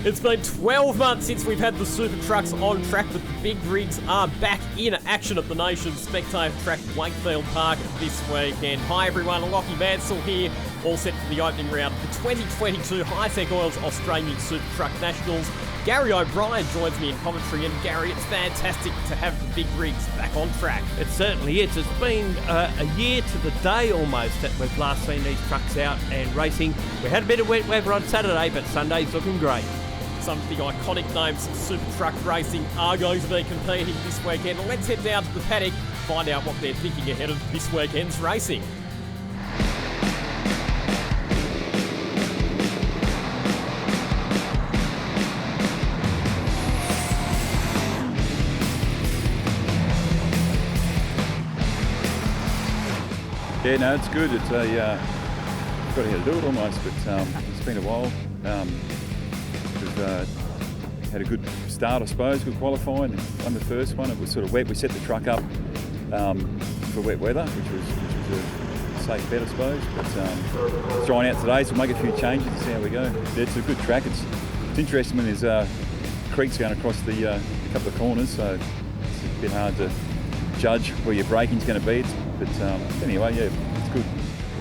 It's been 12 months since we've had the Supertrucks on track, but the big rigs are back in action at the nation's spectator track, Wakefield Park, this weekend. Hi everyone, Lockie Mansell here, all set for the opening round of the 2022 Hitec Oil's Australian Supertruck Nationals. Gary O'Brien joins me in commentary, and Gary, it's fantastic to have the big rigs back on track. It certainly is. It's been a year to the day almost that we've last seen these trucks out and racing. We had a bit of wet weather on Saturday, but Sunday's looking great. Some of the iconic names of Supertruck racing are going to be competing this weekend. Let's head down to the paddock, find out what they're thinking ahead of this weekend's racing. Yeah, no, it's good. It's a got to do it almost, but it's been a while. We've had a good start, I suppose. Good qualifying. On the first one, it was sort of wet. We set the truck up for wet weather, which was a safe bet, I suppose. But it's drying out today, so we'll make a few changes and see how we go. Yeah, it's a good track. It's interesting when there's creeks going across the couple of corners, so it's a bit hard to judge where your braking's going to be. But anyway, yeah, it's good.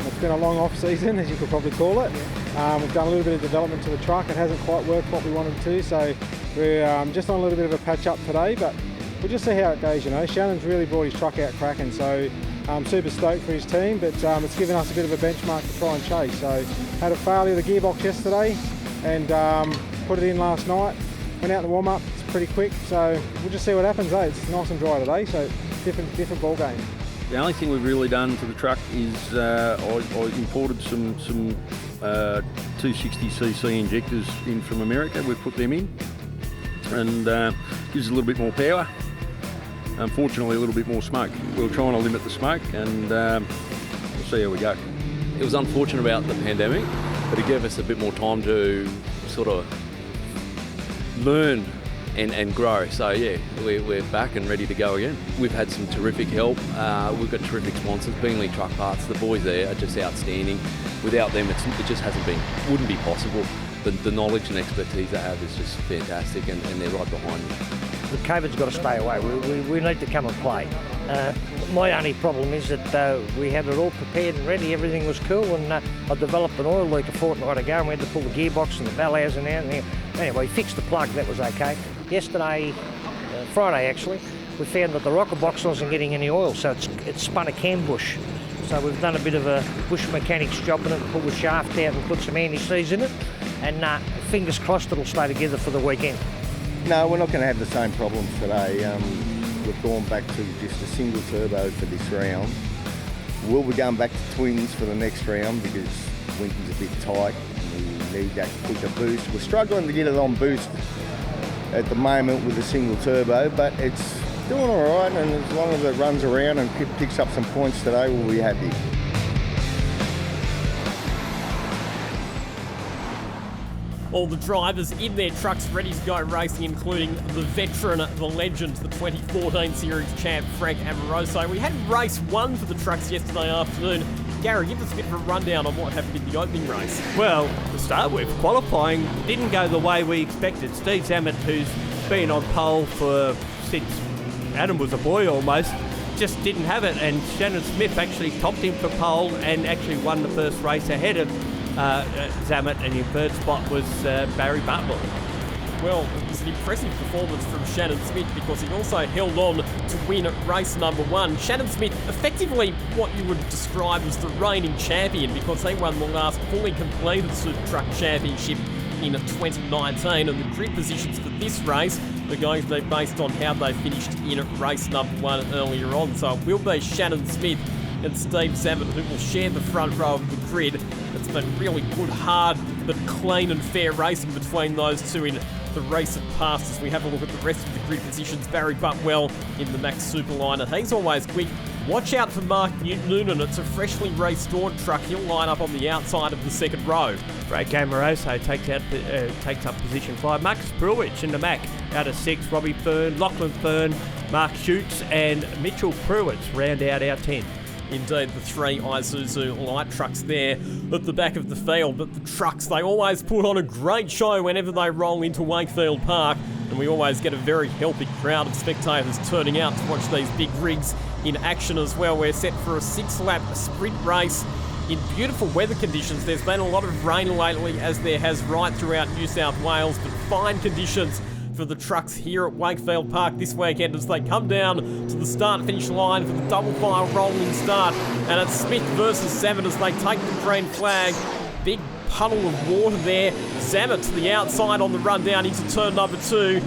It's been a long off season, as you could probably call it. We've done a little bit of development to the truck. It hasn't quite worked what we wanted to, so we're just on a little bit of a patch up today, but we'll just see how it goes, you know. Shannon's really brought his truck out cracking, so I'm super stoked for his team, but it's given us a bit of a benchmark to try and chase. So had a failure of the gearbox yesterday and put it in last night. Went out in the warm-up, it's pretty quick, so we'll just see what happens, eh? It's nice and dry today, so different ball game. The only thing we've really done to the truck is I imported some 260cc injectors in from America. We've put them in, and gives us a little bit more power. Unfortunately, a little bit more smoke. We're trying to limit the smoke, and we'll see how we go. It was unfortunate about the pandemic, but it gave us a bit more time to sort of learn and grow. So yeah, we're back and ready to go again. We've had some terrific help. We've got terrific sponsors. Bingley Truck Parts, the boys there are just outstanding. Without them, it just wouldn't be possible. The knowledge and expertise they have is just fantastic, and they're right behind me. The COVID's got to stay away. We need to come and play. My only problem is that we had it all prepared and ready. Everything was cool, and I developed an oil leak a fortnight ago, and we had to pull the gearbox and the ballast and out. Anyway, fixed the plug. That was okay. Yesterday, Friday actually, we found that the rocker box wasn't getting any oil, so it spun a cam bush. So we've done a bit of a bush mechanics job in it, pulled the shaft out and put some anti-seize in it, and fingers crossed it'll stay together for the weekend. No, we're not going to have the same problems today. We've gone back to just a single turbo for this round. We'll be going back to twins for the next round because Winton's a bit tight. We need that quicker boost. We're struggling to get it on boost at the moment with a single turbo, but it's doing all right, and as long as it runs around and picks up some points today, we'll be happy. All the drivers in their trucks ready to go racing, including the veteran, the legend, the 2014 Series champ, Frank Amoroso. We had race one for the trucks yesterday afternoon. Gary, give us a bit of a rundown on what happened in the opening race. Well, to start with, qualifying didn't go the way we expected. Steve Zammit, who's been on pole since Adam was a boy almost, just didn't have it, and Shannon Smith actually topped him for pole and actually won the first race ahead of Zammit, and in third spot was Barry Butler. Well, it was an impressive performance from Shannon Smith because he also held on to win race number one. Shannon Smith, effectively what you would describe as the reigning champion, because they won the last fully completed Supertruck Championship in 2019, and the grid positions for this race are going to be based on how they finished in race number one earlier on. So it will be Shannon Smith and Steve Zammit who will share the front row of the grid. It's been really good, hard, but clean and fair racing between those two in the recent past. As we have a look at the rest of the grid positions, Barry Butwell in the Max Superliner. He's always quick. Watch out for Mark Noonan. It's a freshly restored truck. He'll line up on the outside of the second row. Frank Amoroso takes up position 5. Marcus Pruitt in the Mac out of 6. Robbie Fern, Lachlan Fern, Mark Schutz and Mitchell Pruitt round out our 10. indeed the three Isuzu light trucks there at the back of the field. But the trucks, they always put on a great show whenever they roll into Wakefield Park, and we always get a very healthy crowd of spectators turning out to watch these big rigs in action as well. We're set for a 6-lap sprint race in beautiful weather conditions. There's been a lot of rain lately, as there has right throughout New South Wales, but fine conditions for the trucks here at Wakefield Park this weekend as they come down to the start-finish line for the double file rolling start. And it's Smith versus Zammit as they take the green flag. Big puddle of water there. Zammit to the outside on the run down into turn number 2.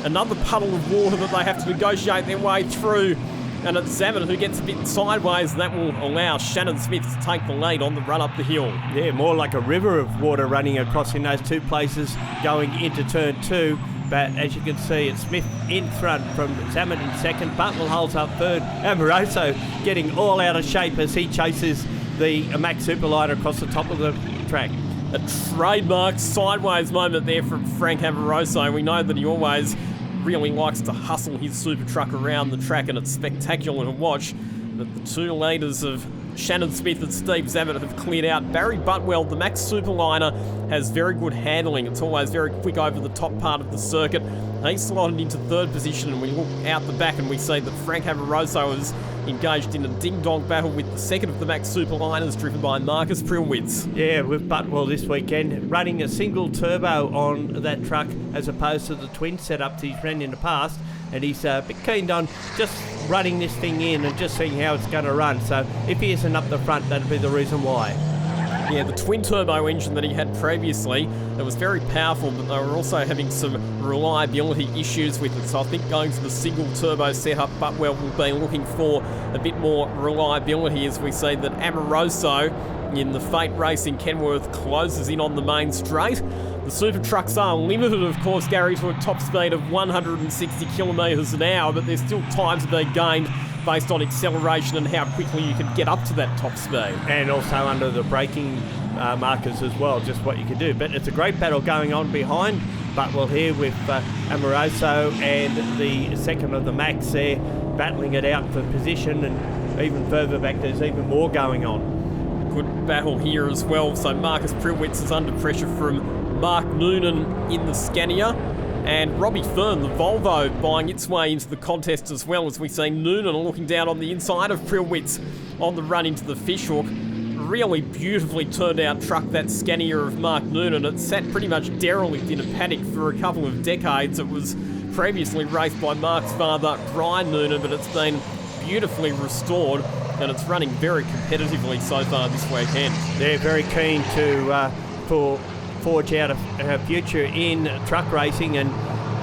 Another puddle of water that they have to negotiate their way through. And it's Zammit who gets a bit sideways, and that will allow Shannon Smith to take the lead on the run up the hill. Yeah, more like a river of water running across in those two places going into turn 2. But as you can see, it's Smith in front from Zammit in second. Butler holds up third. Amoroso getting all out of shape as he chases the Max Superliner across the top of the track. A trademark sideways moment there from Frank Amoroso. We know that he always really likes to hustle his Supertruck around the track, and it's spectacular to watch. But the two leaders of Shannon Smith and Steve Zammit have cleared out. Barry Butwell, the Max Superliner, has very good handling. It's always very quick over the top part of the circuit. He's slotted into third position, and we look out the back and we see that Frank Amoroso is engaged in a ding-dong battle with the second of the Max Superliners, driven by Marcus Prilwitz. Yeah, with Butwell this weekend, running a single turbo on that truck as opposed to the twin setups he's ran in the past, and he's a bit keen on just running this thing in and just seeing how it's going to run. So if he isn't up the front, that'd be the reason why. Yeah, the twin turbo engine that he had previously, that was very powerful, but they were also having some reliability issues with it. So I think going to the single turbo setup, Butwell will be looking for a bit more reliability, as we see that Amoroso in the Fate race in Kenworth closes in on the main straight. The Super Trucks are limited, of course, Gary, to a top speed of 160 kilometres an hour, but there's still time to be gained based on acceleration and how quickly you can get up to that top speed. And also under the braking markers as well, just what you can do. But it's a great battle going on behind Butwell here with Amoroso and the second of the Max there battling it out for position, and even further back there's even more going on. Good battle here as well. So Marcus Prilwitz is under pressure from Mark Noonan in the Scania, and Robbie Fern, the Volvo, buying its way into the contest as well, as we see Noonan looking down on the inside of Prilwitz on the run into the fishhook. Really beautifully turned out truck, that Scania of Mark Noonan. It sat pretty much derelict in a paddock for a couple of decades. It was previously raced by Mark's father, Brian Noonan, but it's been beautifully restored, and it's running very competitively so far this weekend. They're very keen to forge out a future in truck racing, and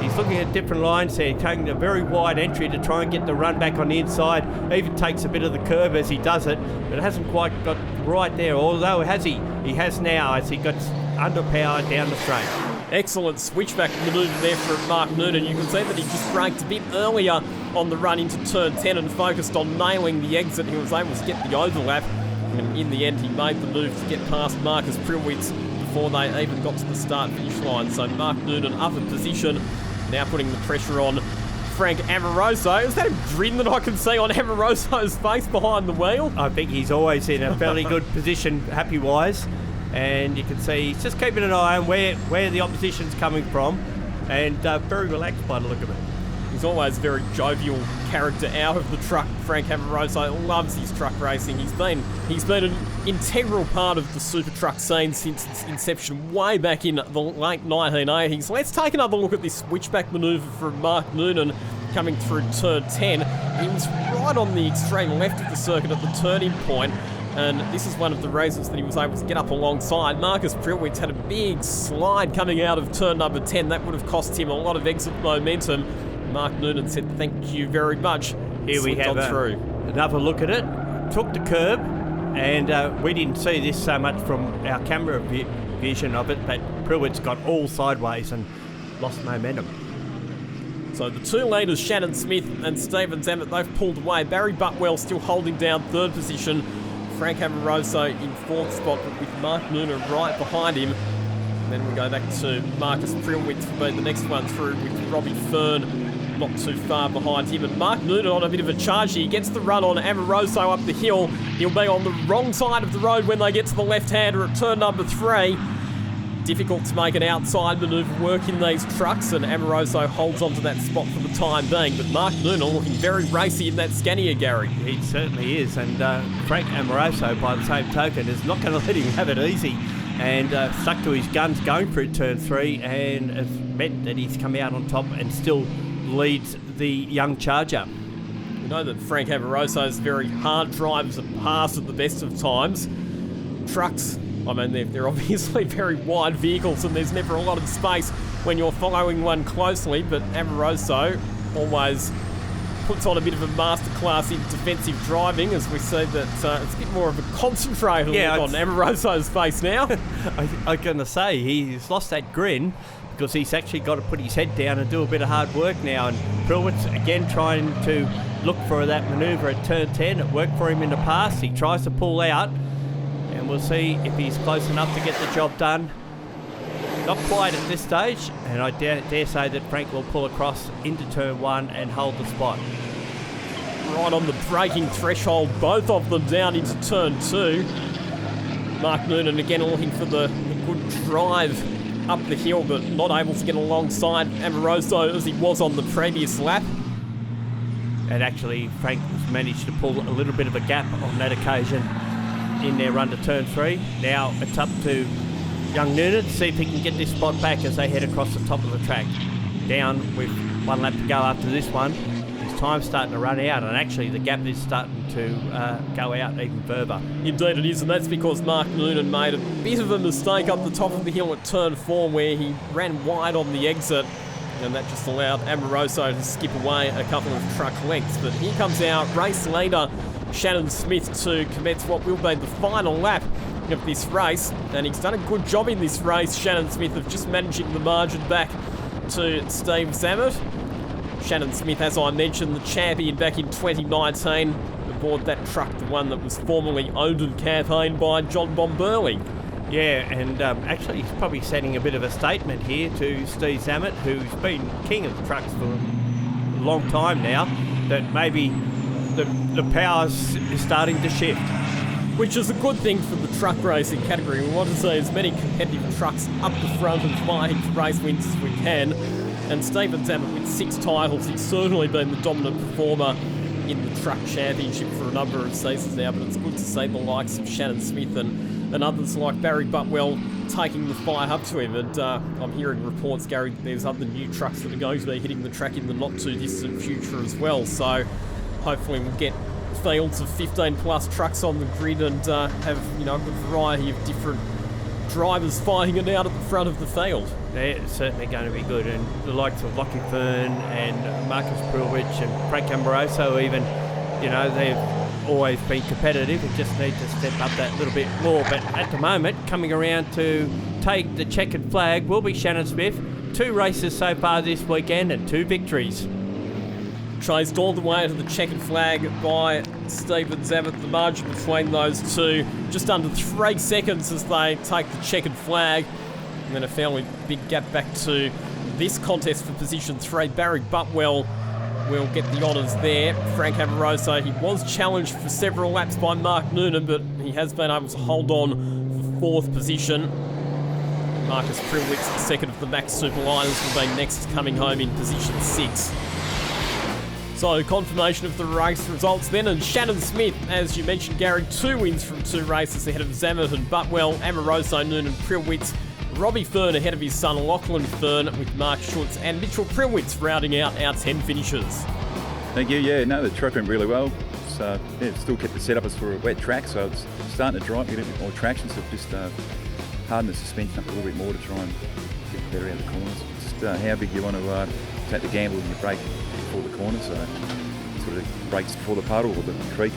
he's looking at different lines there, taking a very wide entry to try and get the run back on the inside. Even takes a bit of the curve as he does it, but it hasn't quite got right there, although he has now as he got underpowered down the straight. Excellent switchback manoeuvre there from Mark Noonan. You can see that he just braked a bit earlier on the run into turn 10 and focused on nailing the exit. He was able to get the overlap, and in the end he made the move to get past Marcus Prilwitz before they even got to the start-finish line. So Mark Noonan up in position, now putting the pressure on Frank Amoroso. Is that a grin that I can see on Amoroso's face behind the wheel? I think he's always in a fairly good position, happy-wise, and you can see he's just keeping an eye on where the opposition's coming from, and very relaxed by the look of it. He's always a very jovial character out of the truck. Frank Amoroso loves his truck racing. He's been an integral part of the super truck scene since its inception way back in the late 1980s. Let's take another look at this switchback manoeuvre from Mark Noonan coming through turn 10. He was right on the extreme left of the circuit at the turning point, and this is one of the races that he was able to get up alongside. Marcus Prilwitz had a big slide coming out of turn number 10. That would have cost him a lot of exit momentum. Mark Noonan said thank you very much. Here we have another look at it. Took the curb, and we didn't see this so much from our camera vision of it, but Prilwitz got all sideways and lost momentum. So the two leaders, Shannon Smith and Stephen Zammit, they've pulled away. Barry Butwell still holding down third position. Frank Amoroso in fourth spot, but with Mark Noonan right behind him. And then we go back to Marcus Prilwitz for being the next one through, with Robbie Fern not too far behind him. And Mark Noonan on a bit of a charge here. He gets the run on Amoroso up the hill. He'll be on the wrong side of the road when they get to the left-hander at turn number 3. Difficult to make an outside manoeuvre work in these trucks, and Amoroso holds onto that spot for the time being. But Mark Noonan looking very racy in that Scania, Gary. He certainly is, and Frank Amoroso, by the same token, is not going to let him have it easy, and stuck to his guns going through turn 3, and has meant that he's come out on top and still leads the young charger. We know that Frank Amoroso is very hard driver to pass at the best of times. Trucks, I mean, they're obviously very wide vehicles, and there's never a lot of space when you're following one closely, but Amoroso always puts on a bit of a masterclass in defensive driving, as we see that it's a bit more of a concentrated look on Amoroso's face now. I'm going to say he's lost that grin because he's actually got to put his head down and do a bit of hard work now, and Prilwitz again trying to look for that manoeuvre at turn 10. It worked for him in the past. He tries to pull out, and we'll see if he's close enough to get the job done. Not quite at this stage, and I dare say that Frank will pull across into turn 1 and hold the spot. Right on the braking threshold, both of them down into turn 2. Mark Noonan again looking for the good drive up the hill, but not able to get alongside Amoroso as he was on the previous lap. And actually, Frank has managed to pull a little bit of a gap on that occasion in their run to turn 3. Now it's up to young Noonan to see if he can get this spot back as they head across the top of the track. Down with 1 lap to go after this one. His time's starting to run out, and actually the gap is starting to go out even further. Indeed it is, and that's because Mark Noonan made a bit of a mistake up the top of the hill at turn 4 where he ran wide on the exit, and that just allowed Amoroso to skip away a couple of truck lengths. But here comes our race leader, Shannon Smith, to commence what will be the final lap of this race, and he's done a good job in this race, Shannon Smith, of just managing the margin back to Steve Zammit. Shannon Smith, as I mentioned, the champion back in 2019 aboard that truck, the one that was formerly owned and campaigned by John Bomberley. Yeah, and actually he's probably setting a bit of a statement here to Steve Zammit, who's been king of the trucks for a long time now, that maybe the powers is starting to shift. Which is a good thing for the truck racing category. We want to see as many competitive trucks up the front and vying for race wins as we can. And Stephen Zammit, with 6 titles, he's certainly been the dominant performer in the truck championship for a number of seasons now, but it's good to see the likes of Shannon Smith and others like Barry Butwell taking the fight up to him. And I'm hearing reports, Gary, that there's other new trucks that are going to be hitting the track in the not too distant future as well. So hopefully we'll get fields of 15 plus trucks on the grid and have, you know, a good variety of different drivers fighting it out at the front of the field. They're certainly going to be good, and the likes of Lockie Fern and Marcus Prilwich and Frank Amoroso even, you know, they've always been competitive and just need to step up that little bit more. But at the moment, coming around to take the checkered flag will be Shannon Smith. 2 races so far this weekend and 2 victories. Chased all the way to the checkered flag by Stephen Zammit. The margin between those two just under 3 seconds as they take the checkered flag. And then a fairly big gap back to this contest for position 3. Barry Butwell will get the honours there. Frank Amoroso, he was challenged for several laps by Mark Noonan, but he has been able to hold on for 4th position. Marcus Prilwitz, the second of the Max Superliners, will be next, coming home in position 6. So, confirmation of the race results then, and Shannon Smith, as you mentioned, Gary, 2 wins from 2 races ahead of Zammit and Butwell, Amoroso, Noonan, Prilwitz, Robbie Fern ahead of his son Lachlan Fern, with Mark Schutz and Mitchell Prilwitz rounding out our 10 finishers. Thank you. Yeah, no, the truck went really well. So, yeah, still kept the setup as for a wet track, so it's starting to dry, get a bit more traction, so just harden the suspension up a little bit more to try and get better out of the corners. Just how big you want to take the gamble when you brake before the corner, so sort of brakes before the puddle or the creek,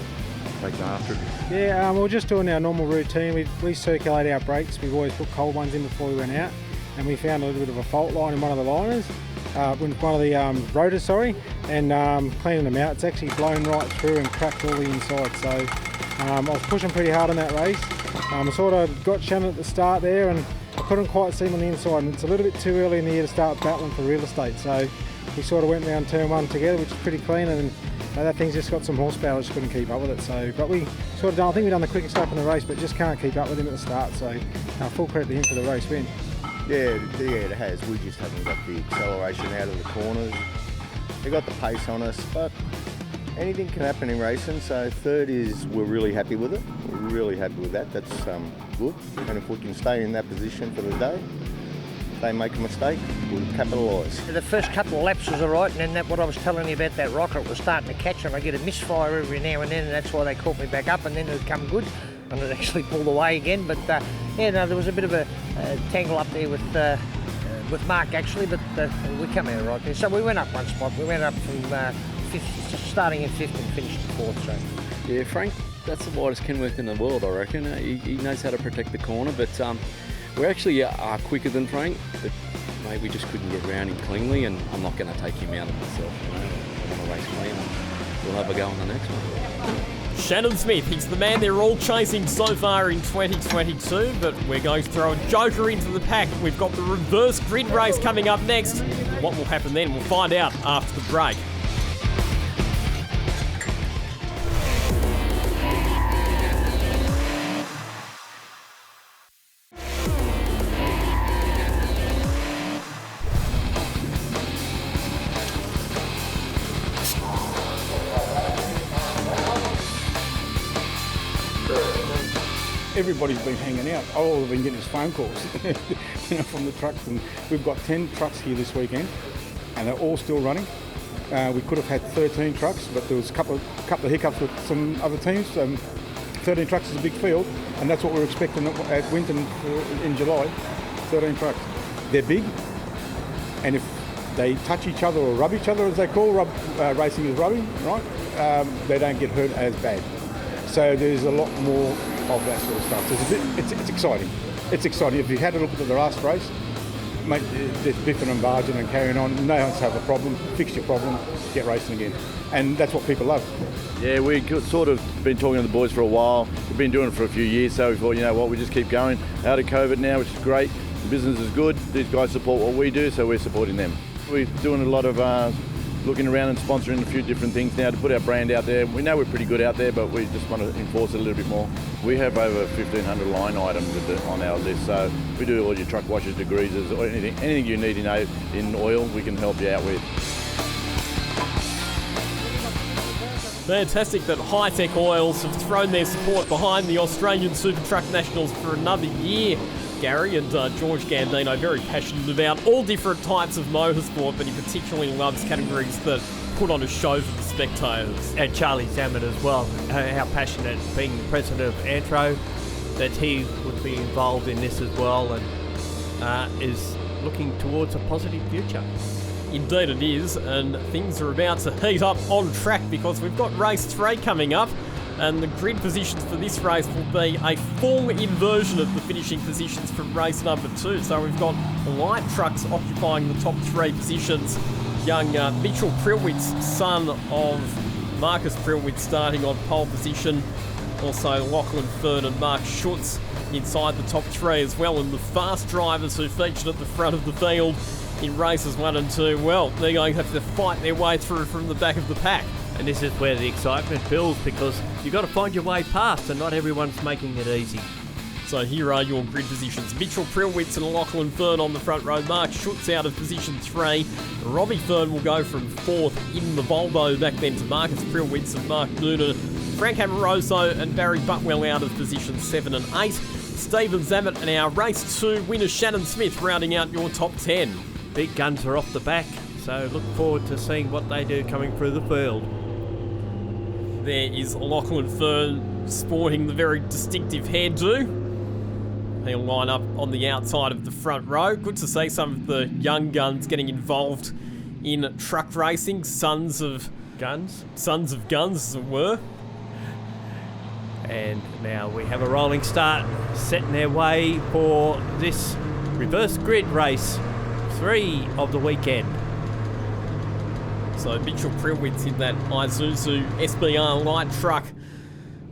brakes after it. Yeah, we're just doing our normal routine. We circulate our brakes. We've always put cold ones in before we went out, and we found a little bit of a fault line in one of the liners, one of the rotors, and cleaning them out. It's actually blown right through and cracked all the inside. So I was pushing pretty hard on that race. I sort of got Shannon at the start there, and I couldn't quite see him on the inside, and it's a little bit too early in the year to start battling for real estate. So we sort of went down turn 1 together, which is pretty clean, and that thing's just got some horsepower, just couldn't keep up with it. So, but we sort of done, I think we done the quickest lap in the race, but just can't keep up with him at the start. So full credit to him for the race win. Yeah, it has. We just haven't got the acceleration out of the corners. They got the pace on us, but anything can happen in racing. So third is, we're really happy with it. We're really happy with that. That's good. And if we can stay in that position for the day, if they make a mistake, we'll capitalise. The first couple of laps was all right, and then what I was telling you about that rocket was starting to catch, and I get a misfire every now and then, and that's why they caught me back up, and then it would come good, and it actually pulled away again. But there was a bit of a tangle up there with Mark actually, but we come out right there. So we went up one spot. We went up from fifth, starting in 5th and finished in 4th. So. Yeah, Frank, that's the widest Kenworth in the world, I reckon. He knows how to protect the corner, but we actually are quicker than Frank, but mate, we just couldn't get around him cleanly, and I'm not going to take him out of myself. I want to race clean, and we'll have a go on the next one. Shannon Smith, he's the man they're all chasing so far in 2022, but we're going to throw a joker into the pack. We've got the reverse grid race coming up next. What will happen then? We'll find out after the break. Everybody's been hanging out. All I've been getting is phone calls from the trucks. And we've got 10 trucks here this weekend, and they're all still running. We could have had 13 trucks, but there was a couple of hiccups with some other teams. 13 trucks is a big field, and that's what we're expecting at Winton in July. 13 trucks. They're big, and if they touch each other or rub each other, as they call racing is rubbing, right? They don't get hurt as bad. So there's a lot more of that sort of stuff. So it's exciting. It's exciting. If you had a look at the last race, mate, there's biffing and barging and carrying on. No one's have a problem. Fix your problem. Get racing again. And that's what people love. Yeah, we sort of been talking to the boys for a while. We've been doing it for a few years, so we thought, you know what, we just keep going. Out of COVID now, which is great. The business is good. These guys support what we do, so we're supporting them. We're doing a lot of looking around and sponsoring a few different things now to put our brand out there. We know we're pretty good out there, but we just want to enforce it a little bit more. We have over 1,500 line items on our list, so we do all your truck washes, degreasers, or anything you need in oil, we can help you out with. Fantastic that Hitec Oils have thrown their support behind the Australian Supertruck Nationals for another year. Gary and George Gandino very passionate about all different types of motorsport, but he particularly loves categories that put on a show for the spectators. And Charlie Zammit as well, how passionate, being the president of Antro, that he would be involved in this as well, and is looking towards a positive future. Indeed it is, and things are about to heat up on track because we've got race 3 coming up, and the grid positions for this race will be a full inversion of the finishing positions from race number 2. So we've got the light trucks occupying the top 3 positions. Young Mitchell Prilwitz, son of Marcus Prilwitz, starting on pole position. Also Lachlan Fern and Mark Schutz inside the top 3 as well. And the fast drivers who featured at the front of the field in races 1 and 2, well, they're going to have to fight their way through from the back of the pack. And this is where the excitement builds, because you've got to find your way past, and not everyone's making it easy. So here are your grid positions. Mitchell Prilwitz and Lachlan Fern on the front row. Mark Schutz out of position 3. Robbie Fern will go from 4th in the Volvo, back then to Marcus Prilwitz and Mark Noonan. Frank Amoroso and Barry Butwell out of position 7 and 8. Stephen Zammit and our race 2 winner Shannon Smith rounding out your top 10. Big guns are off the back, so look forward to seeing what they do coming through the field. There is Lachlan Fern sporting the very distinctive hairdo. He'll line up on the outside of the front row. Good to see some of the young guns getting involved in truck racing. Sons of guns, as it were. And now we have a rolling start, setting their way for this reverse grid race 3 of the weekend. So Mitchell Prilwitz in that Isuzu SBR light truck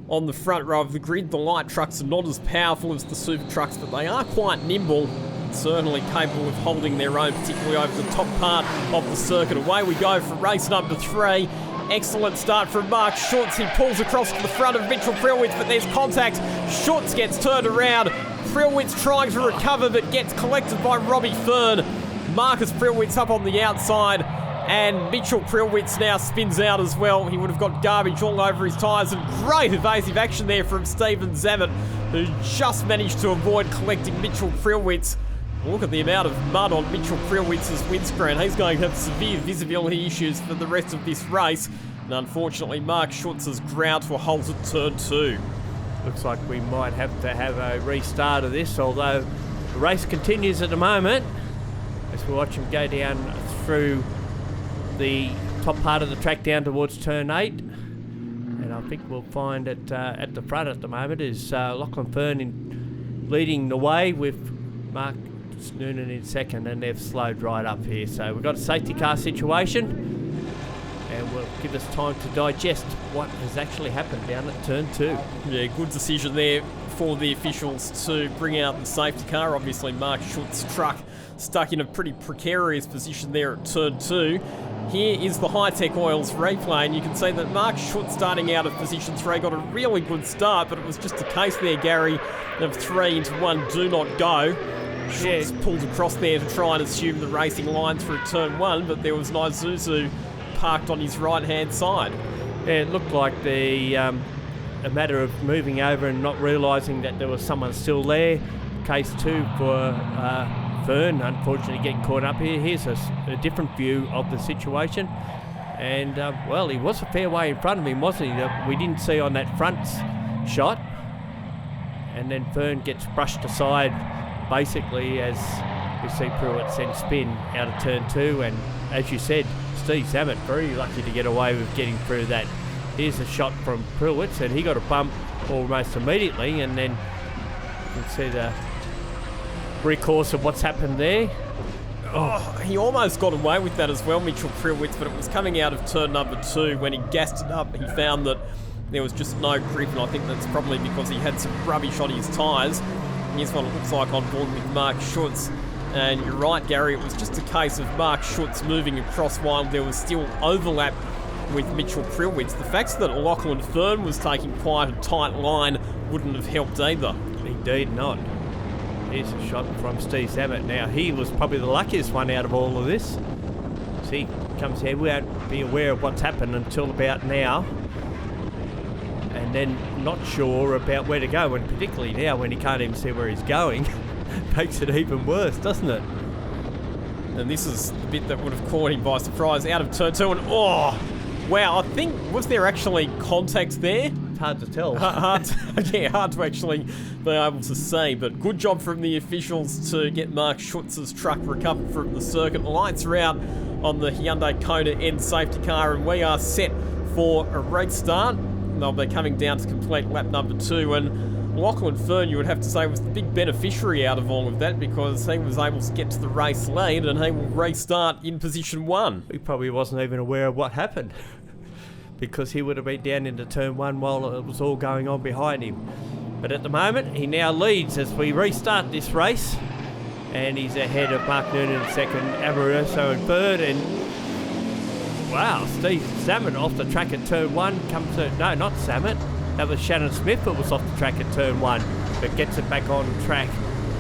on the front row of the grid. The light trucks are not as powerful as the super trucks, but they are quite nimble. certainly capable of holding their own, particularly over the top part of the circuit. Away we go for race number 3. Excellent start from Mark Schutz. He pulls across to the front of Mitchell Prilwitz, but there's contact. Schutz gets turned around. Prilwitz trying to recover, but gets collected by Robbie Fern. Marcus Prilwitz up on the outside, and Mitchell Prilwitz now spins out as well. He would have got garbage all over his tyres, and great evasive action there from Stephen Zammit, who just managed to avoid collecting Mitchell Prilwitz. Look at the amount of mud on Mitchell Prilwitz's windscreen. He's going to have severe visibility issues for the rest of this race. And unfortunately, Mark Schutz has ground to a halt at turn 2. Looks like we might have to have a restart of this, although the race continues at the moment as we watch him go down through the top part of the track down towards turn 8. And I think we'll find it at the front at the moment is Lachlan Fern leading the way with Mark Noonan in second, and they've slowed right up here. So we've got a safety car situation, and will give us time to digest what has actually happened down at turn 2. Yeah, good decision there for the officials to bring out the safety car. Obviously, Mark Schutz's truck stuck in a pretty precarious position there at turn 2. Here is the Hitec Oils replay, and you can see that Mark Schutz starting out of position 3 got a really good start, but it was just a case there, Gary, of 3 into 1 do not go. Schutz pulled across there to try and assume the racing line through turn 1, but there was an Isuzu parked on his right-hand side. Yeah, it looked like a matter of moving over and not realising that there was someone still there. Case 2 for Fern, unfortunately, getting caught up here. Here's a different view of the situation. And, well, he was a fair way in front of him, wasn't he? That we didn't see on that front shot. And then Fern gets brushed aside, basically, as we see Pruitt then spin out of turn 2. And, as you said, Steve Zammit, very lucky to get away with getting through that. Here's a shot from Pruitt, and he got a bump almost immediately. And then you can see the recourse of what's happened there. Oh, he almost got away with that as well, Mitchell Prilwitz, but it was coming out of turn number 2 when he gassed it up. He found that there was just no grip, and I think that's probably because he had some rubbish on his tyres. Here's what it looks like on board with Mark Schutz. And you're right, Gary, it was just a case of Mark Schutz moving across while there was still overlap with Mitchell Prilwitz. The fact that Lachlan Fern was taking quite a tight line wouldn't have helped either. Indeed not. Here's a shot from Steve Zammit. Now, he was probably the luckiest one out of all of this. So he comes here, we won't be aware of what's happened until about now. And then not sure about where to go, and particularly now when he can't even see where he's going. Makes it even worse, doesn't it? And this is the bit that would have caught him by surprise out of turn 2, and oh, wow, I think, was there actually contact there? It's hard to tell. hard to actually be able to say, but good job from the officials to get Mark Schutz's truck recovered from the circuit. The lights are out on the Hyundai Kona N safety car, and we are set for a restart. They'll be coming down to complete lap number 2, and Lachlan Fern, you would have to say, was the big beneficiary out of all of that, because he was able to get to the race lead, and he will restart in position 1. He probably wasn't even aware of what happened, because he would have been down into turn 1 while it was all going on behind him. But at the moment, he now leads as we restart this race, and he's ahead of Mark Noonan in second, Amoroso in third, and wow, Steve Zammit off the track at turn 1 comes to, no, not Zammit, that was Shannon Smith that was off the track at turn 1, but gets it back on track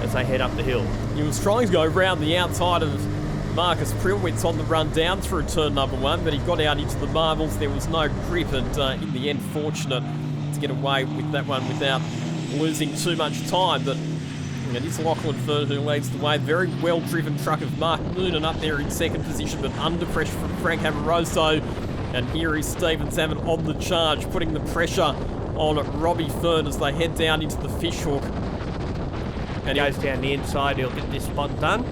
as they head up the hill. He was trying to go round the outside of Marcus Prilwitz on the run down through turn number 1, but he got out into the marbles. There was no grip, and in the end, fortunate to get away with that one without losing too much time. But it is Lachlan Fern who leads the way. Very well-driven truck of Mark Noonan up there in second position, but under pressure from Frank Amoroso. And here is Stephen Zammit on the charge, putting the pressure on Robbie Fern as they head down into the fishhook. And he goes down the inside, he'll get this spot done.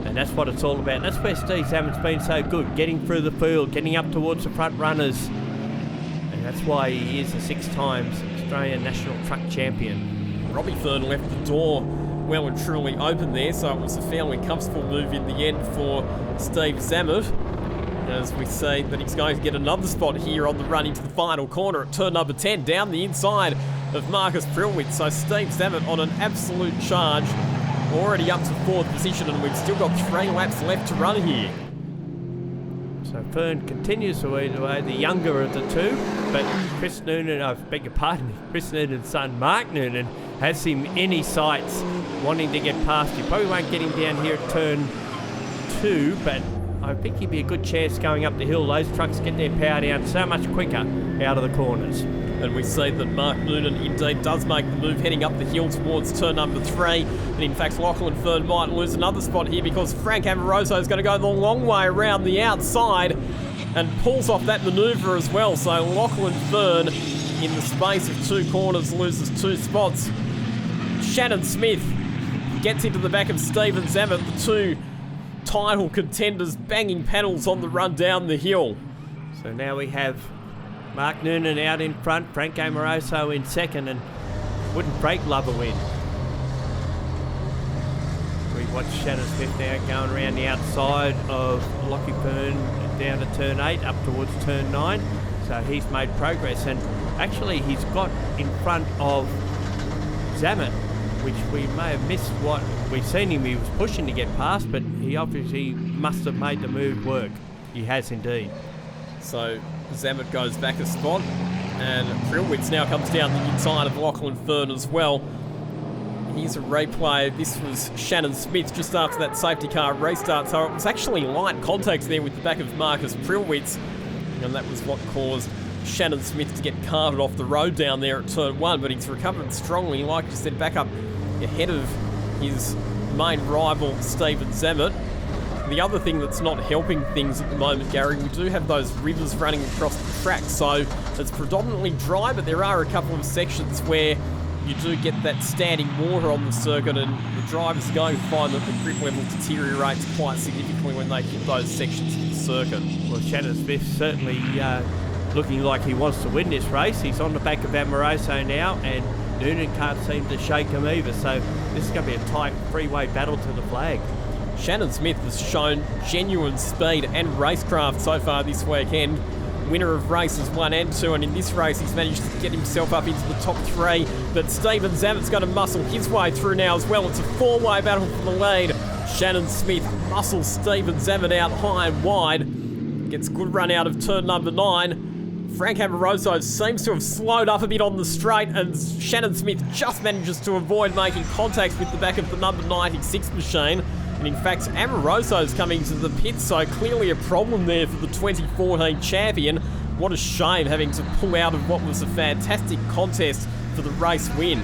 And that's what it's all about. That's where Steve Zammit's been so good, getting through the field, getting up towards the front runners. And that's why he is a 6 times Australian National Truck Champion. Robbie Fern left the door well and truly open there, so it was a fairly comfortable move in the end for Steve Zammit. As we say that he's going to get another spot here on the run into the final corner at turn number 10, down the inside of Marcus Prilwitz. So Steve Zammit on an absolute charge. already up to 4th position, and we've still got 3 laps left to run here. So Fern continues to lead away, the younger of the two, but Chris Noonan's son Mark Noonan has him in his sights, wanting to get past. He probably won't get him down here at turn 2, but I think he'd be a good chance going up the hill. Those trucks get their power down so much quicker out of the corners. And we see that Mark Noonan indeed does make the move heading up the hill towards turn number 3. And in fact, Lachlan Fern might lose another spot here because Frank Amoroso is going to go the long way around the outside and pulls off that manoeuvre as well. So Lachlan Fern, in the space of 2 corners, loses 2 spots. Shannon Smith gets into the back of Stephen Zammit, the 2 title contenders banging panels on the run down the hill. So now we have Mark Noonan out in front, Frank Amoroso in second, and Wooden Freight Lover win. We watch Shannon Smith now going around the outside of Lockie Fern down to turn 8 up towards turn 9. So he's made progress, and actually he's got in front of Zammit, which we may have missed what we've seen him. He was pushing to get past, but he obviously must have made the move work. He has indeed. So Zammit goes back a spot, and Krillwitz now comes down the inside of Lachlan Fern as well. Here's a replay. This was Shannon Smith just after that safety car restart, so it was actually light contact there with the back of Marcus Krillwitz, and that was what caused Shannon Smith to get carted off the road down there at turn 1, but he's recovered strongly, like you said, back up ahead of his main rival, Stephen Zammit. The other thing that's not helping things at the moment, Gary, we do have those rivers running across the track, so it's predominantly dry, but there are a couple of sections where you do get that standing water on the circuit, and the drivers are going to find that the grip level deteriorates quite significantly when they hit those sections of the circuit. Well, Shannon Smith certainly looking like he wants to win this race. He's on the back of Amoroso now, and Noonan can't seem to shake him either, so this is going to be a tight three-way battle to the flag. Shannon Smith has shown genuine speed and racecraft so far this weekend. Winner of races 1 and 2, and in this race he's managed to get himself up into the top 3, but Stephen Zammit's going to muscle his way through now as well. It's a 4-way battle for the lead. Shannon Smith muscles Stephen Zammit out high and wide, gets good run out of turn number 9. Frank Amoroso seems to have slowed up a bit on the straight, and Shannon Smith just manages to avoid making contact with the back of the number 96 machine. And in fact, Amoroso's coming to the pits, so clearly a problem there for the 2014 champion. What a shame having to pull out of what was a fantastic contest for the race win.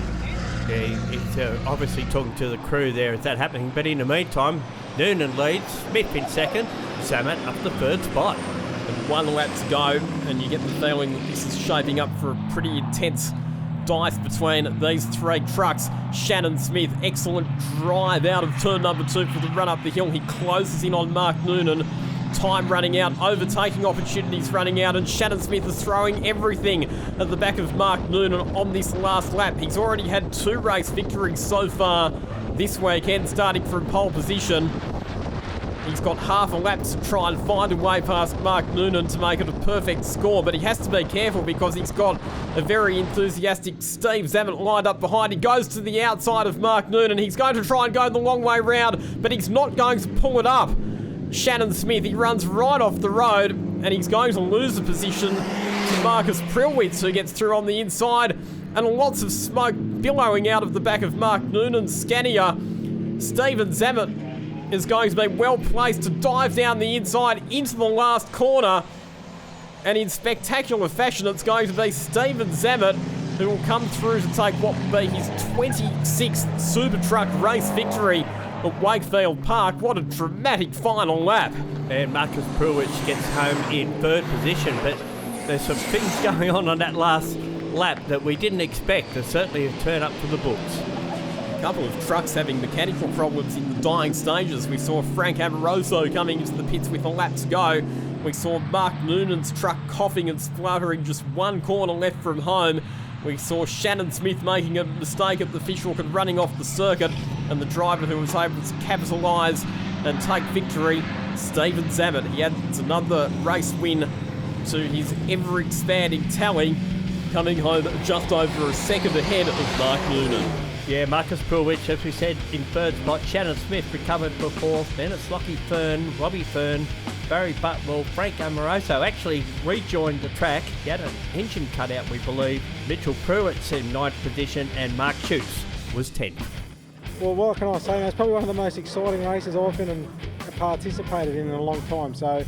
Yeah, he's obviously talking to the crew there as that happening, but in the meantime, Noonan leads, Smith in second, Zammit up the 3rd spot. And 1 lap to go, and you get the feeling that this is shaping up for a pretty intense dice between these 3 trucks. Shannon Smith, excellent drive out of turn number 2 for the run up the hill. He closes in on Mark Noonan. Time running out, overtaking opportunities running out, and Shannon Smith is throwing everything at the back of Mark Noonan on this last lap. He's already had 2 race victories so far this weekend, starting from pole position. He's got half a lap to try and find a way past Mark Noonan to make it a perfect score, but he has to be careful because he's got a very enthusiastic Steve Zammit lined up behind. He goes to the outside of Mark Noonan. He's going to try and go the long way round, but he's not going to pull it up. Shannon Smith, he runs right off the road, and he's going to lose the position to Marcus Prillwitz, who gets through on the inside, and lots of smoke billowing out of the back of Mark Noonan's Scania. Stephen Zammit is going to be well placed to dive down the inside into the last corner, and in spectacular fashion it's going to be Stephen Zammit who will come through to take what will be his 26th Supertruck race victory at Wakefield Park. What a dramatic final lap. And Marcus Prillwitz gets home in 3rd position, but there's some things going on that last lap that we didn't expect, and certainly have turned up for the books. A couple of trucks having mechanical problems in the dying stages. We saw Frank Amoroso coming into the pits with a lap to go. We saw Mark Noonan's truck coughing and spluttering just 1 corner left from home. We saw Shannon Smith making a mistake at the fishhook and running off the circuit, and the driver who was able to capitalise and take victory, Stephen Zammit. He adds another race win to his ever-expanding tally, coming home just over a second ahead of Mark Noonan. Yeah, Marcus Pruitt, as we said, in third spot. Shannon Smith recovered for fourth. Then it's Lockie Fern, Robbie Fern, Barry Butwell, Frank Amoroso actually rejoined the track. He had an engine cut out, we believe. Mitchell Pruitt's in ninth position and Mark Schutz was 10th. Well, what can I say? It's probably one of the most exciting races I've been and participated in a long time. So,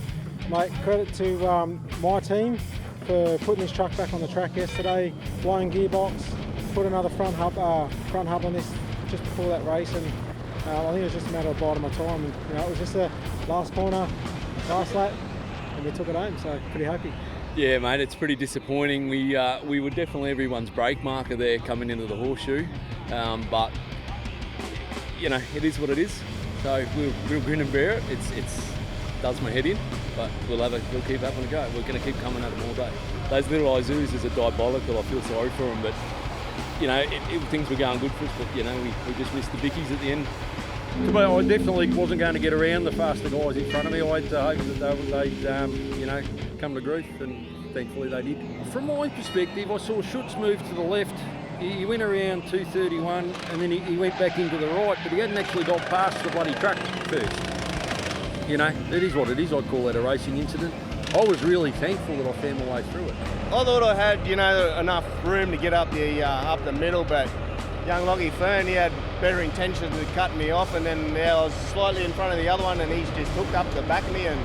mate, credit to my team for putting this truck back on the track yesterday, blowing gearbox, put another front hub on this just before that race, and I think it was just a matter of biding my time. And, it was just the last corner, last lap, and we took it home. So pretty happy. Yeah, mate, it's pretty disappointing. We were definitely everyone's brake marker there coming into the horseshoe, but it is what it is. So we'll grin and bear it. It's does my head in, but we'll keep having a go. We're going to keep coming at them all day. Those little Isuzus are diabolical. I feel sorry for them, but things were going good for us. But we just missed the bickies at the end. I definitely wasn't going to get around the faster guys in front of me. I had hoped that they'd come to grief, and thankfully they did. From my perspective, I saw Schutz move to the left. He went around 231 and then he went back into the right, but he hadn't actually got past the bloody truck first. It is what it is. I'd call that a racing incident. I was really thankful that I found my way through it. I thought I had, enough room to get up the middle, but young Lockie Fern, he had better intentions of cutting me off, and then I was slightly in front of the other one, and he's just hooked up the back of me, and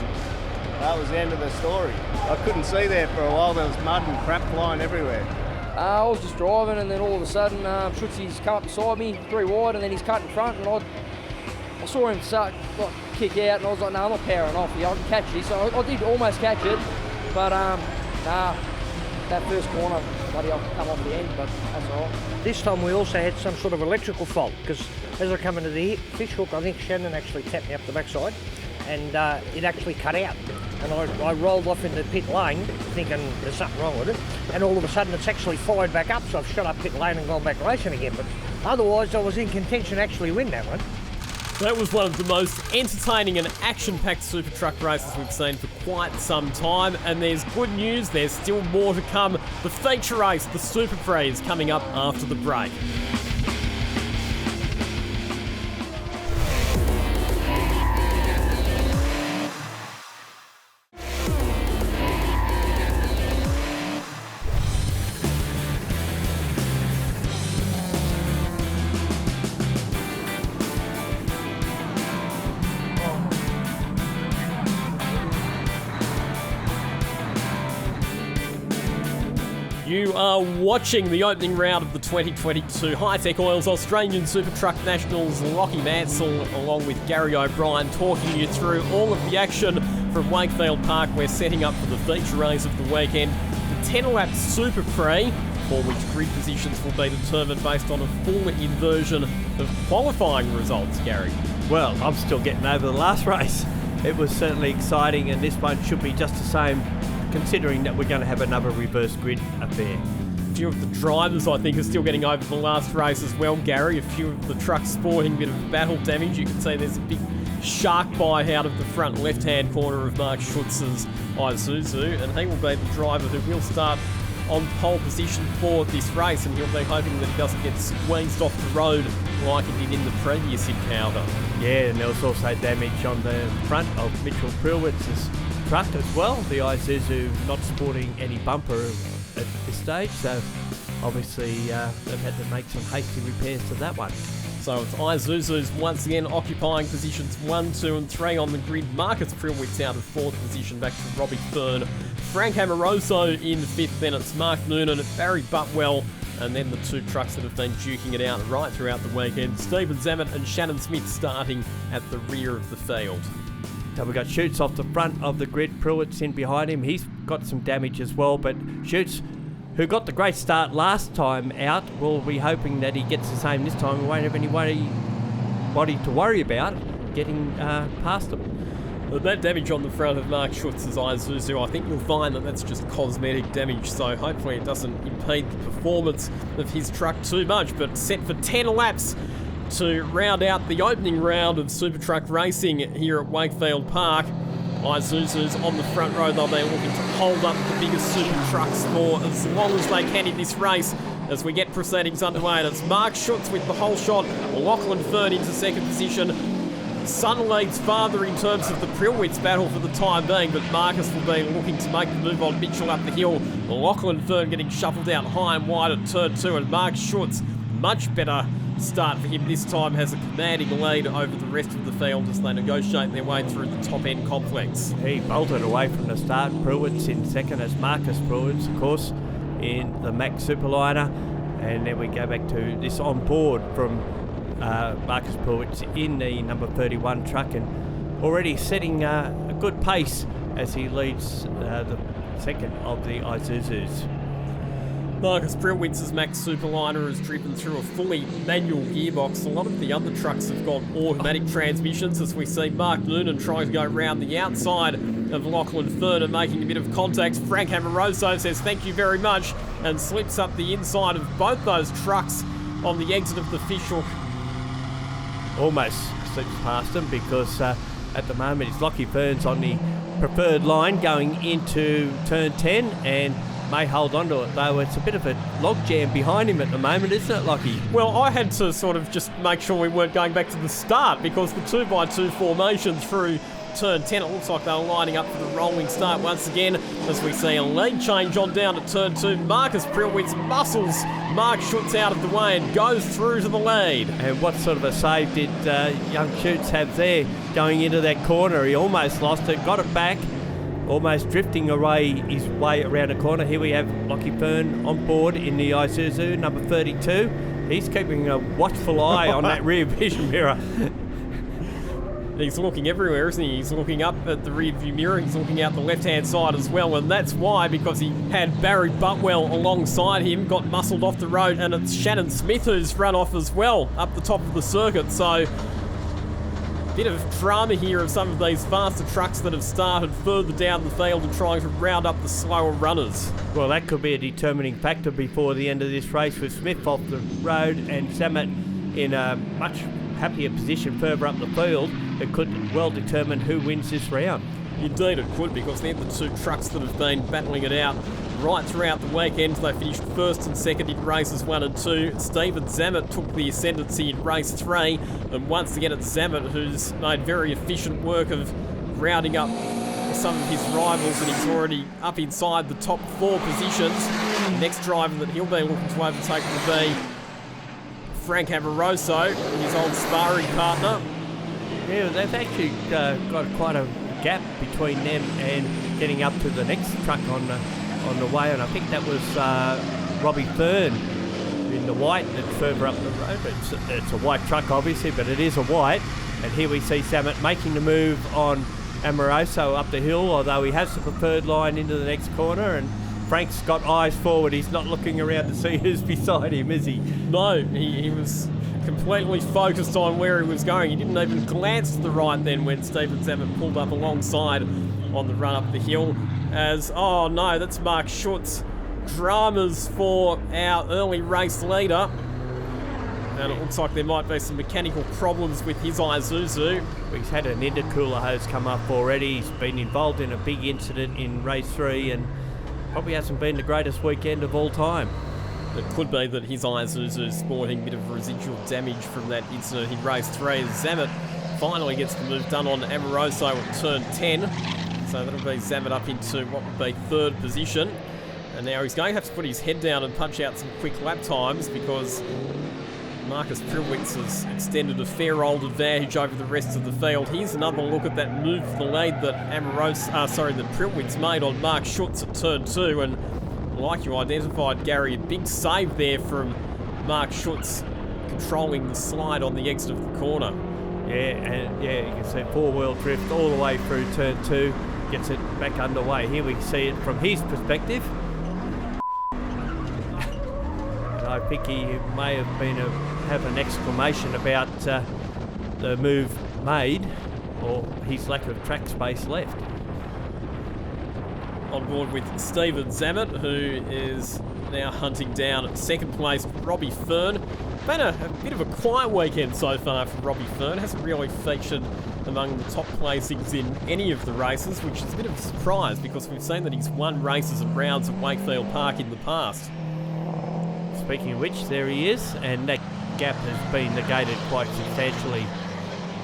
that was the end of the story. I couldn't see there for a while. There was mud and crap flying everywhere. I was just driving, and then all of a sudden, Schutzy's come up beside me, 3 wide, and then he's cut in front, and I saw him start kick out, and I was like, no, I'm not powering off here, I can catch this. So I did almost catch it, but that first corner, bloody, I'll come off the end, but that's all right. This time we also had some sort of electrical fault, because as I come into the fish hook, I think Shannon actually tapped me up the backside, and it actually cut out. And I rolled off into pit lane thinking there's something wrong with it, and all of a sudden it's actually fired back up, so I've shot up pit lane and gone back racing again. But otherwise I was in contention to actually win that one. That was one of the most entertaining and action-packed Supertruck races we've seen for quite some time, and there's good news, there's still more to come. The feature race, the Super Prix, is coming up after the break. You are watching the opening round of the 2022 Hitec Oils Australian Supertruck Nationals. Lockie Mansell along with Gary O'Brien talking you through all of the action from Wakefield Park. We're setting up for the feature race of the weekend, the 10-lap Super Prix, for which grid positions will be determined based on a full inversion of qualifying results, Gary. Well, I'm still getting over the last race. It was certainly exciting, and this one should be just the same, considering that we're going to have another reverse grid affair. A few of the drivers, I think, are still getting over the last race as well, Gary. A few of the trucks sporting a bit of battle damage. You can see there's a big shark bite out of the front left-hand corner of Mark Schutz's Isuzu, and he will be the driver who will start on pole position for this race, and he'll be hoping that he doesn't get squeezed off the road like he did in the previous encounter. Yeah, and there was also damage on the front of Mitchell Pruitt's truck as well. The Isuzu not sporting any bumper at this stage, so obviously they've had to make some hasty repairs to that one. So it's Isuzu's once again occupying positions 1, 2 and 3 on the grid. Marcus Pruitt's out of 4th position, back to Robbie Fern. Frank Amoroso in 5th, then it's Mark Noonan, Barry Butwell, and then the 2 trucks that have been duking it out right throughout the weekend. Stephen Zammit and Shannon Smith starting at the rear of the field. So we've got Schutz off the front of the grid, Pruitt's in behind him. He's got some damage as well, but Schutz, who got the great start last time out, will be hoping that he gets the same this time. We won't have anybody to worry about getting past him. But that damage on the front of Mark Schutz's Isuzu, I think you'll find that that's just cosmetic damage, so hopefully it doesn't impede the performance of his truck too much. But set for 10 laps to round out the opening round of Supertruck racing here at Wakefield Park. Isuzu's on the front row. They'll be looking to hold up the biggest Supertrucks for as long as they can in this race as we get proceedings underway. And it's Mark Schutz with the whole shot. Lachlan Fern into second position. Sun leads farther in terms of the Prilwitz battle for the time being, but Marcus will be looking to make the move on Mitchell up the hill. Lachlan Fern getting shuffled out high and wide at turn 2, and Mark Schutz, much better start for him this time, has a commanding lead over the rest of the field as they negotiate their way through the top end complex. He bolted away from the start. Prilwitz in second as Marcus Prilwitz, of course, in the Max Superliner. And then we go back to this on board from Marcus Prilwitz in the number 31 truck, and already setting a good pace as he leads the second of the Isuzus. Marcus Prilwitz's Max Superliner has driven through a fully manual gearbox. A lot of the other trucks have got automatic transmissions, as we see Mark Noonan trying to go round the outside of Lachlan Fern and making a bit of contact. Frank Amoroso says thank you very much and slips up the inside of both those trucks on the exit of the fishhook. Almost slips past him because at the moment it's Lockie Fern's on the preferred line going into turn 10 and may hold on to it, though it's a bit of a logjam behind him at the moment, isn't it, Lockie? Well, I had to sort of just make sure we weren't going back to the start because the 2x2 formation through turn 10, it looks like they were lining up for the rolling start once again as we see a lead change on down at turn 2. Marcus Prilwitz muscles Mark Schutz out of the way and goes through to the lead. And what sort of a save did young Schutz have there going into that corner? He almost lost it, got it back, almost drifting away his way around the corner. Here we have Lockie Fern on board in the Isuzu, number 32. He's keeping a watchful eye on that rear vision mirror. He's looking everywhere, isn't he? He's looking up at the rear view mirror, he's looking out the left-hand side as well, and that's why, because he had Barry Butwell alongside him, got muscled off the road, and it's Shannon Smith who's run off as well up the top of the circuit, so bit of drama here of some of these faster trucks that have started further down the field and trying to round up the slower runners. Well, that could be a determining factor before the end of this race, with Smith off the road and Zammit in a much happier position further up the field. It could well determine who wins this round. Indeed it could, because they're the two trucks that have been battling it out right throughout the weekend. They finished first and second in races 1 and 2. Stephen Zammit took the ascendancy in race 3, and once again it's Zammit who's made very efficient work of rounding up some of his rivals, and he's already up inside the top 4 positions. The next driver that he'll be looking to overtake will be Frank Amoroso, his old sparring partner. Yeah, they've actually got quite a gap between them and getting up to the next truck on the way, and I think that was Robbie Fern in the white that's further up the road. It's a white truck obviously, but it is a white, and here we see Zammit making the move on Amoroso up the hill, although he has the preferred line into the next corner, and Frank's got eyes forward. He's not looking around to see who's beside him, is he? No, he was completely focused on where he was going. He didn't even glance to the right then when Stephen Zammit pulled up alongside on the run up the hill. As, oh no, that's Mark Schutz. Dramas for our early race leader. And it looks like there might be some mechanical problems with his Isuzu. He's had an intercooler hose come up already. He's been involved in a big incident in race 3 and probably hasn't been the greatest weekend of all time. It could be that his Isuzu is sporting a bit of residual damage from that incident in race 3. Zammit finally gets the move done on Amoroso at turn 10. So that'll be Zammit up into what would be 3rd position. And now he's going to have to put his head down and punch out some quick lap times, because Marcus Prilwitz has extended a fair old advantage over the rest of the field. Here's another look at that move for the lead that that Prilwitz made on Mark Schutz at turn 2, and like you identified, Gary, a big save there from Mark Schutz controlling the slide on the exit of the corner. Yeah, you can see 4-wheel drift all the way through turn 2, gets it back underway. Here we see it from his perspective. And I think he may have an exclamation about the move made, or his lack of track space left. On board with Stephen Zammit, who is now hunting down at 2nd place Robbie Fern. Been a bit of a quiet weekend so far for Robbie Fern. Hasn't really featured among the top placings in any of the races, which is a bit of a surprise because we've seen that he's won races and rounds at Wakefield Park in the past. Speaking of which, there he is, and that gap has been negated quite substantially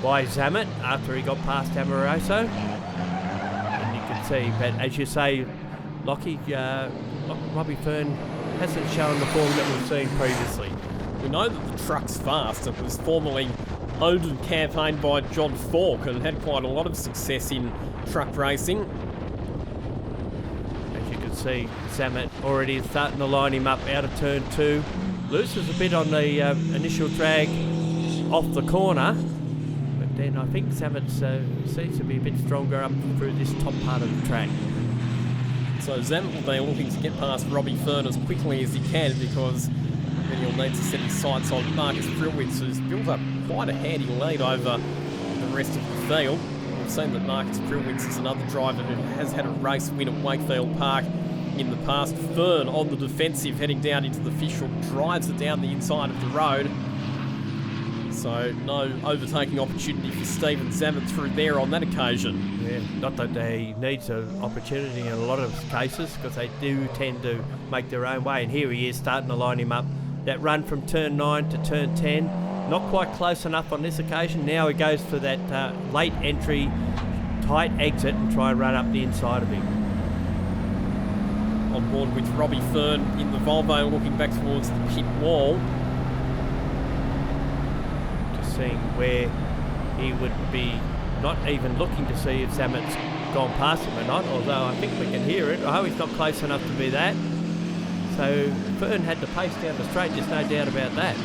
by Zammit after he got past Amoroso. And you can see, but as you say, Robbie Fern hasn't shown the form that we've seen previously. We know that the truck's fast. It was formerly owned and campaigned by John Falk and had quite a lot of success in truck racing. As you can see, Zammit already starting to line him up out of turn 2. Loses a bit on the initial drag off the corner, but then I think Zammit seems to be a bit stronger up through this top part of the track. So Zammit will be looking to get past Robbie Fern as quickly as he can, because then he'll need to set his sights on Marcus Prilwitz, who's built up quite a handy lead over the rest of the field. We've seen that Marcus Prilwitz is another driver who has had a race win at Wakefield Park in the past. Fern on the defensive, heading down into the fishhook, drives it down the inside of the road. So no overtaking opportunity for Stephen Zammit through there on that occasion. Yeah, not that he needs an opportunity in a lot of cases, because they do tend to make their own way. And here he is starting to line him up. That run from turn 9 to turn 10, not quite close enough on this occasion. Now he goes for that late entry, tight exit and try and run up the inside of him. On board with Robbie Fern in the Volvo, looking back towards the pit wall. Just seeing where he would be, not even looking to see if Zammit's gone past him or not, although I think we can hear it. Oh, he's not close enough to be that. So Fern had the pace down the straight, there's no doubt about that.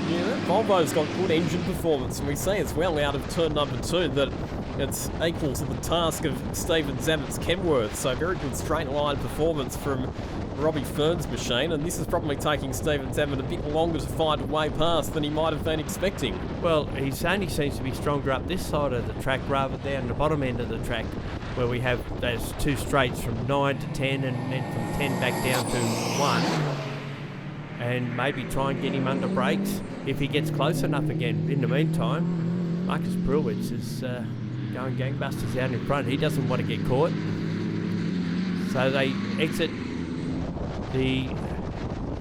Yeah, that Volvo's got good engine performance, and we see as well out of turn number 2 that it's equal to the task of Stephen Zammit's Kenworth. So very good straight line performance from Robbie Fern's machine, and this is probably taking Stephen Zammit a bit longer to find a way past than he might have been expecting. Well, he only seems to be stronger up this side of the track rather than down the bottom end of the track, where we have those 2 straights from 9 to 10 and then from 10 back down to 1. And maybe try and get him under brakes if he gets close enough again. In the meantime, Marcus Prilwitz is going gangbusters out in front. He doesn't want to get caught. So they exit the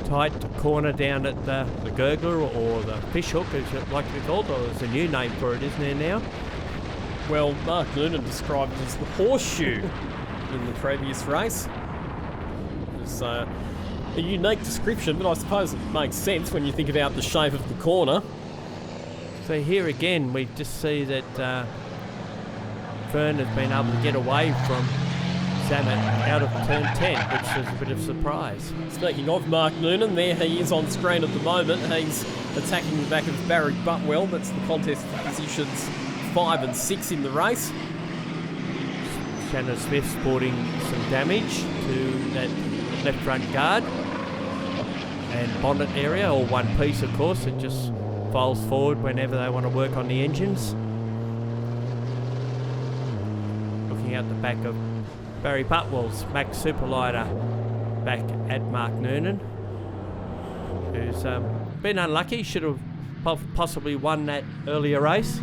tight corner down at the gurgler or the fishhook, as it like to be called, or there's a new name for it, isn't there now? Well, Mark Noonan described it as the horseshoe in the previous race. It was a unique description, but I suppose it makes sense when you think about the shape of the corner. So here again, we just see that Fern has been able to get away from Zammit out of turn 10, which is a bit of a surprise. Speaking of Mark Noonan, there he is on screen at the moment. He's attacking the back of Barry Butwell. That's the contest for positions 5 and 6 in the race. Shannon Smith sporting some damage to that left front guard and bonnet area, or one piece of course. It just folds forward whenever they want to work on the engines. Looking out the back of Barry Butwell's Max Superlighter back at Mark Noonan, who's been unlucky. Should have possibly won that earlier race.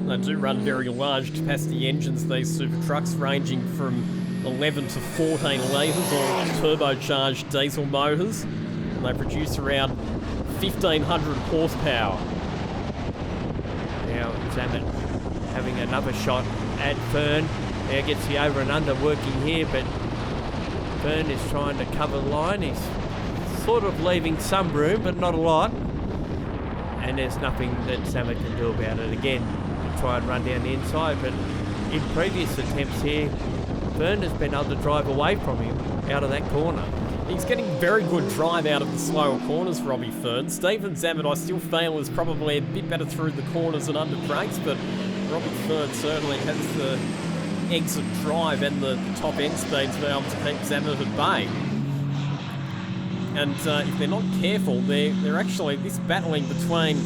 They do run very large capacity engines, these super trucks, ranging from 11 to 14 litres, or turbocharged diesel motors, and they produce around 1,500 horsepower. Now Zammit having another shot at Fern. Now gets the over and under working here, but Fern is trying to cover the line. He's sort of leaving some room, but not a lot. And there's nothing that Zammit can do about it. Again, try and run down the inside, but in previous attempts here, Fern has been able to drive away from him out of that corner. He's getting very good drive out of the slower corners, Robbie Fern. Stephen Zammit, I still feel, is probably a bit better through the corners and under brakes, but Robbie Fern certainly has the exit drive and the top end speed to be able to keep Zammit at bay. And if they're not careful, they're actually, this battling between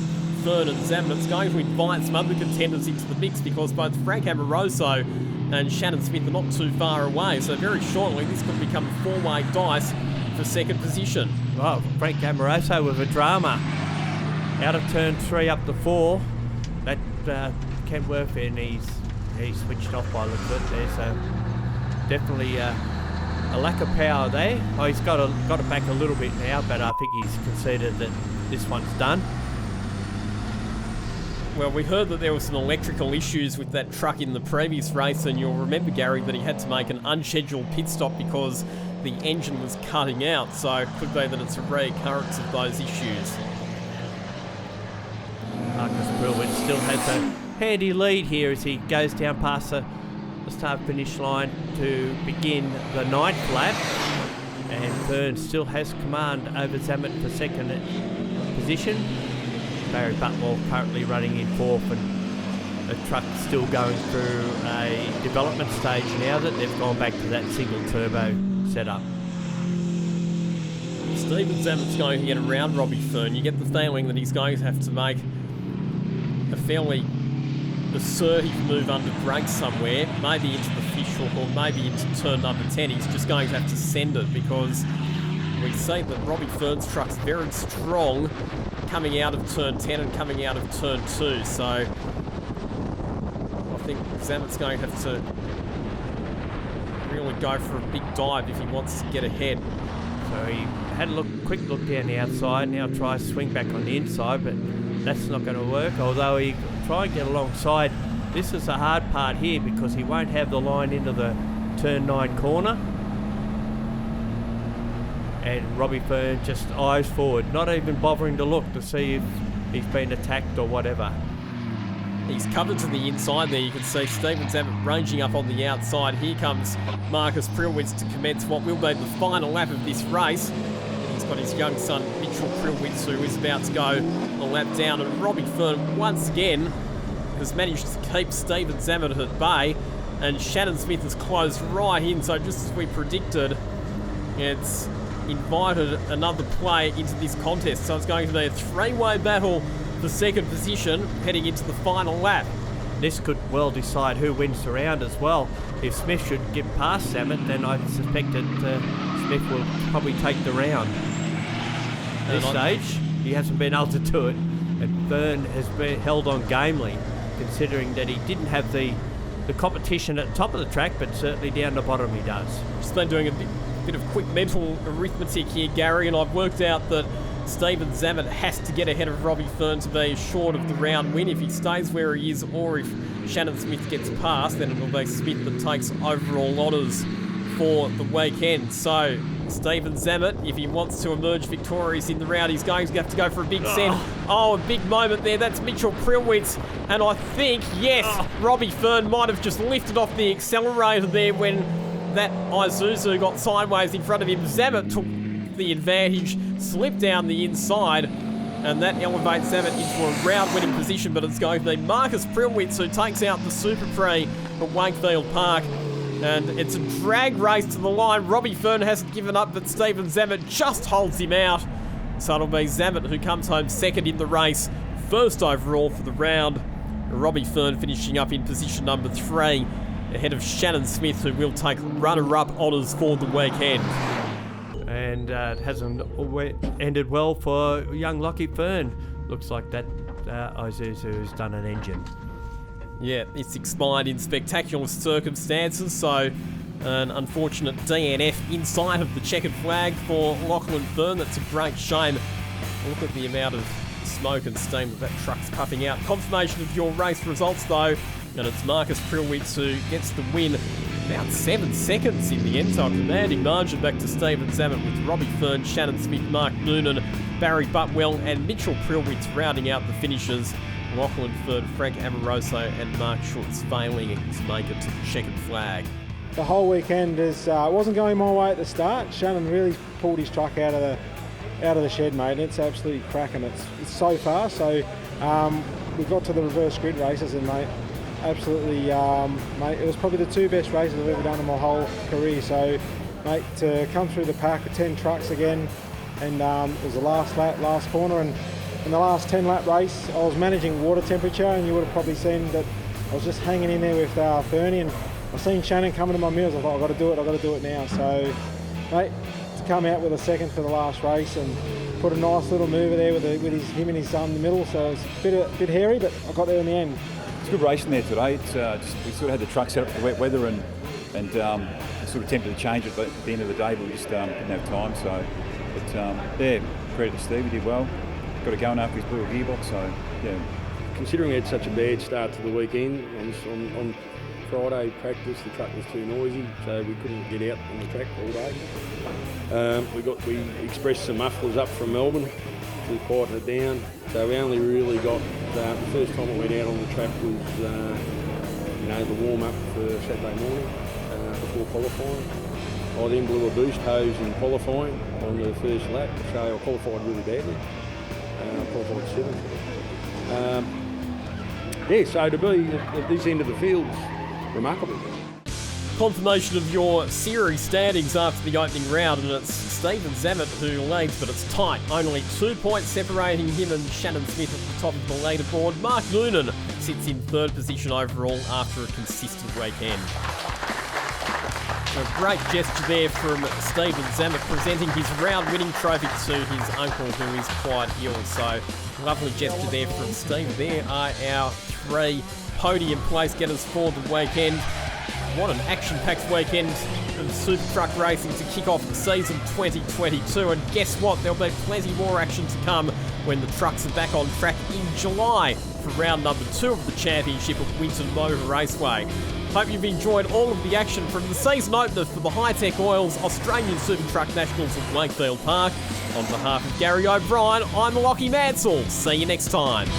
Fern and Zammit, it's going to invite some other contenders into the mix, because both Frank Amoroso and Shannon Smith are not too far away. So very shortly, this could become a 4-way dice for second position. Well, Frank Amoroso with a drama. Out of turn 3 up to 4. That Kenworth, and he's switched off by the foot there. So definitely a lack of power there. Oh, he's got it back a little bit now, but I think he's conceded that this one's done. Well, we heard that there were some electrical issues with that truck in the previous race, and you'll remember, Gary, that he had to make an unscheduled pit stop because the engine was cutting out, so it could be that it's a reoccurrence of those issues. Marcus Brillwood still has a handy lead here as he goes down past the start-finish line to begin the 9th lap, and Fern still has command over Zammit for second position. Barry Butwell currently running in 4th, and the truck's still going through a development stage now that they've gone back to that single turbo setup. Stephen Zammit's going to get around Robbie Fern. You get the feeling that he's going to have to make a fairly assertive move under brakes somewhere, maybe into the fish hook or maybe into turn number 10. He's just going to have to send it because we see that Robbie Fern's truck's very strong coming out of turn 10 and coming out of turn 2, so I think Zammit's going to have to really go for a big dive if he wants to get ahead. So he had a quick look down the outside, now tries to swing back on the inside, but that's not going to work, although he could try and get alongside. This is the hard part here because he won't have the line into the turn 9 corner. And Robbie Fern just eyes forward, not even bothering to look to see if he's been attacked or whatever. He's covered to the inside there. You can see Stephen Zammit ranging up on the outside. Here comes Marcus Prillwitz to commence what will be the final lap of this race. He's got his young son Mitchell Prillwitz who is about to go a lap down, and Robbie Fern once again has managed to keep Stephen Zammit at bay, and Shannon Smith has closed right in, so just as we predicted, it's invited another player into this contest, so it's going to be a three-way battle for second position heading into the final lap. This could well decide who wins the round as well. If Smith should get past Zammit, then I suspect that Smith will probably take the round. At this stage, he hasn't been able to do it, and Fern has been held on gamely, considering that he didn't have the competition at the top of the track, but certainly down the bottom he does. Just been doing a bit of quick mental arithmetic here, Gary, and I've worked out that Stephen Zammit has to get ahead of Robbie Fern to be short of the round win. If he stays where he is, or if Shannon Smith gets past, then it'll be Smith that takes overall honours for the weekend. So Stephen Zammit, if he wants to emerge victorious in the round, he's going to have to go for a big send. Oh, a big moment there. That's Mitchell Prillwitz. And I think, yes, Robbie Fern might have just lifted off the accelerator there when that Isuzu got sideways in front of him. Zammit took the advantage, slipped down the inside, and that elevates Zammit into a round-winning position, but it's going to be Marcus Prillwitz who takes out the Super Prix at Wakefield Park. And it's a drag race to the line. Robbie Fern hasn't given up, but Stephen Zammit just holds him out. So it'll be Zammit who comes home second in the race, first overall for the round. Robbie Fern finishing up in position number 3, ahead of Shannon Smith, who will take runner-up honours for the weekend. And it hasn't ended well for young Lockie Fern. Looks like that Isuzu has done an engine. Yeah, it's expired in spectacular circumstances, so an unfortunate DNF inside of the checkered flag for Lachlan Fern. That's a great shame. Look at the amount of smoke and steam that truck's puffing out. Confirmation of your race results, though, and it's Marcus Prillwitz who gets the win. About 7 seconds in the end, so a commanding margin back to Stephen Zammit with Robbie Fern, Shannon Smith, Mark Noonan, Barry Butwell and Mitchell Prillwitz rounding out the finishers. Lachlan Fern, Frank Amoroso and Mark Schutz failing to make it to the checkered flag. The whole weekend wasn't going my way at the start. Shannon really pulled his truck out of the shed, mate. It's absolutely cracking. It's so fast. So we got to the reverse grid races, and mate, absolutely, mate, it was probably the 2 best races I've ever done in my whole career. So, mate, to come through the pack with 10 trucks again, and it was the last lap, last corner, and in the last 10 lap race, I was managing water temperature, and you would have probably seen that I was just hanging in there with Fernie, and I seen Shannon coming to my mirrors. I thought, I've got to do it now. So, mate, to come out with a second for the last race and put a nice little mover there with him and his son in the middle. So it's a bit hairy, but I got there in the end. It's good racing there today. It's we sort of had the truck set up for wet weather, and sort of tempted to change it, but at the end of the day, we just didn't have time. So, but yeah, credit to Steve, he did well. Got it going after his little gearbox. So, yeah. Considering we had such a bad start to the weekend, on Friday practice the truck was too noisy, so we couldn't get out on the track all day. We expressed some mufflers up from Melbourne to quieten it down. So we only really got the first time we went out on the track was the warm up for Saturday morning before qualifying. I then blew a boost hose in qualifying on the first lap, so I qualified really badly. I qualified 7th. So to be at this end of the field's remarkable. Confirmation of your series standings after the opening round, and it's Stephen Zammit who leads, but it's tight. Only 2 points separating him and Shannon Smith at the top of the leaderboard. Mark Noonan sits in 3rd position overall after a consistent weekend. A great gesture there from Stephen Zammit, presenting his round-winning trophy to his uncle, who is quite ill. So, lovely gesture there from Steve. There are our 3 podium place getters for the weekend. What an action-packed weekend of Supertruck racing to kick off season 2022. And guess what? There'll be plenty more action to come when the trucks are back on track in July for round number 2 of the championship at Winton Motor Raceway. Hope you've enjoyed all of the action from the season opener for the Hitec Oils Australian Supertruck Nationals at Wakefield Park. On behalf of Gary O'Brien, I'm Lockie Mansell. See you next time.